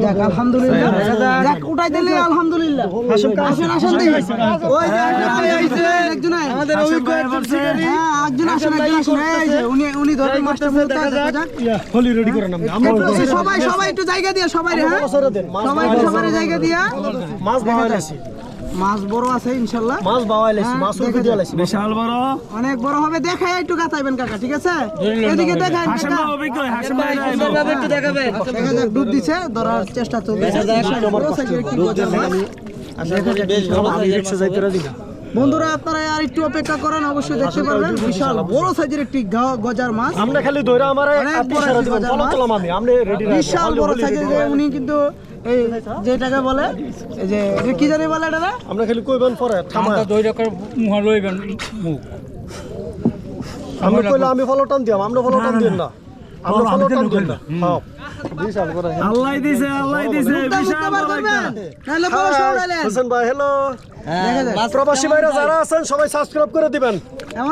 যাক আলহামদুলিল্লাহ যাক উঠাই দিলে আলহামদুলিল্লাহ আসেন আসেন দেখি ওই যে আইছে একজন আমাদের অভিজ্ঞ হ্যাঁ একজন আসেন এই যে উনি ধরে মাস্টার দেখা যাক হলি রেডি করে নাম সবাই সবাই একটু জায়গা দিয়া সবাই হ্যাঁ সবাই সবার জায়গা দিয়া মাছ বাওয়াইলাছি মাছ বড় আছে ইনশাআল্লাহ মাছ বাওয়াইলাছি মাছ উঠে দিয়ালাছি বিশাল বড় অনেক বড় হবে দেখাই একটু গাতাইবেন কাকা ঠিক আছে এদিকে দেখাই হাসিম ভাই অভিজ্ঞ হাসিম ভাই একটু দেখাবে দেখা যাক দুধ দিছে ধরার চেষ্টা চলছে বড় সাইজের একটি গজার মাছ বেশ ভালো আমি রিকশা যাইতে রাজি না বন্ধুরা আপনারা আর একটু অপেক্ষা করেন অবশ্যই দেখতে পারবেন বিশাল বড় সাইজের একটি গজার মাছ আমরা খালি দইরা আমারে আপনি সারা দিবেন ফলো তোলাম আমি আমরা রেডি রাখি বিশাল বড় সাইজের উনি কিন্তু এই যেটাকে বলে এই যে এটা কি জানি বলে এটা না আমরা খালি কইবেন পরে থামা দই রাখার মুহ লইবেন মুখ আমরা কইলা আমি ফলো টান দিলাম আমরা ফলো টান দিন না আমরা ফলো টান দিন না হ্যাঁ বিশাল বড় আল্লাহ দিছে বিশাল বড় তাহলে বড় সরাইলেন হোসেন ভাই হ্যালো দেখা যায় প্রবাসী ভাইরা যারা আছেন সবাই সাবস্ক্রাইব করে দিবেন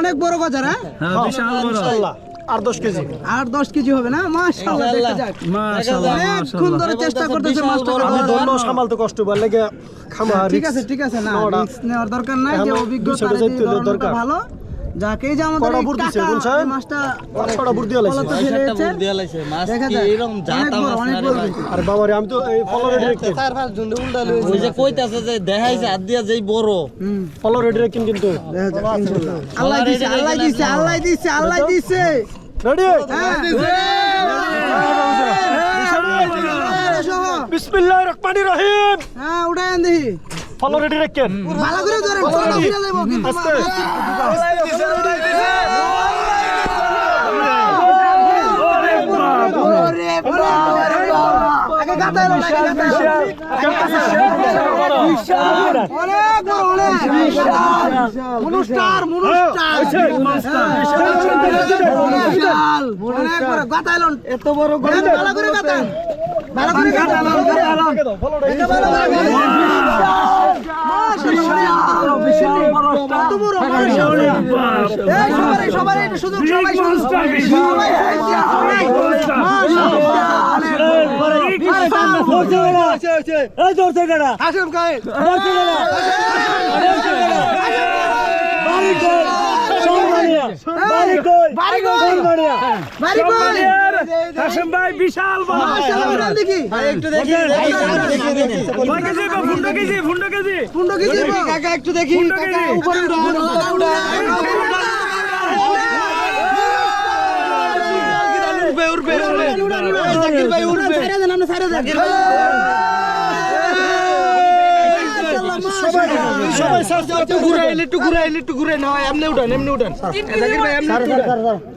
অনেক বড় গজার হ্যাঁ বিশাল বড় ইনশাআল্লাহ আর 10 কেজি আর 10 কেজি হবে না মাশাআল্লাহ দেখা যাক মাশাআল্লাহ অনেকক্ষণ ধরে চেষ্টা করতেছে মাছটা আমি দন্ড সামালতে কষ্ট বল লাগে খামা ঠিক আছে না রিস্ক নেওয়ার দরকার নাই যে অভিজ্ঞতা দরকার ভালো যাকে যে আমাদের কাকা মাছটা ছড়া বুড় দিয়া লাইছে বুড় দিয়া লাইছে মাছ কি এরকম জাতা মাছ আরে বাবা রে আমি তো এই ফলো রেডি রাখতে 4-5 জন উল্টা লইছে ওই যে কইতাছে যে দেখাইছে হাত দিয়া যেই বড় ফলো রেডি রাখেন কিন্তু আল্লাহ দিছে রেডি বিসমিল্লাহির রহমানির রহিম হ্যাঁ উঠায়েন দেখি ফলো রেডি রাখেন ভালো করে ধরেন ছোটটা ফিরে যাইব কিন্তু আস্তে ওরে বাবা আগে গাতাইলো অনেক বড় অনেক মনুষ্টার অনেক বড় গাতাইলো এত বড় ভালো করে গাতান ভালো করে গাতাইলো সবাই সুযোগ হাসিম ভাই বিশাল বড় দেখি একটু দেখি ফুন্ড কেজি কাকা একটু দেখি কাকা উপরে উঠবে জাকির ভাই উঠবে সবাই সাবস্ক্রাইব একটু ঘুরাইলে না এমনি উঠান জাকির ভাই এমনি উঠান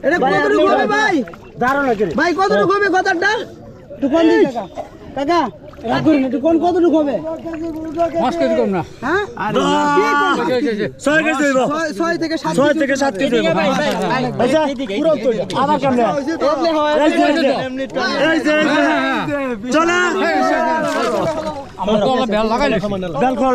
এটা কতটুকু হবে ভাই দাঁড়ানো লাগে ভাই কতটুকু হবে কথাটা একটু কোন দিন কাকা রাখুন একটু কতটুকু হবে 5 কেজি কম না হ্যাঁ 6 কেজি হইব 6 থেকে 7 6 থেকে 7 কেজি হইব আচ্ছা পুরো তো আবার কেমনে এমনি হয় এই যে চলা আমার তো বেল লাগাইলে বেল খোল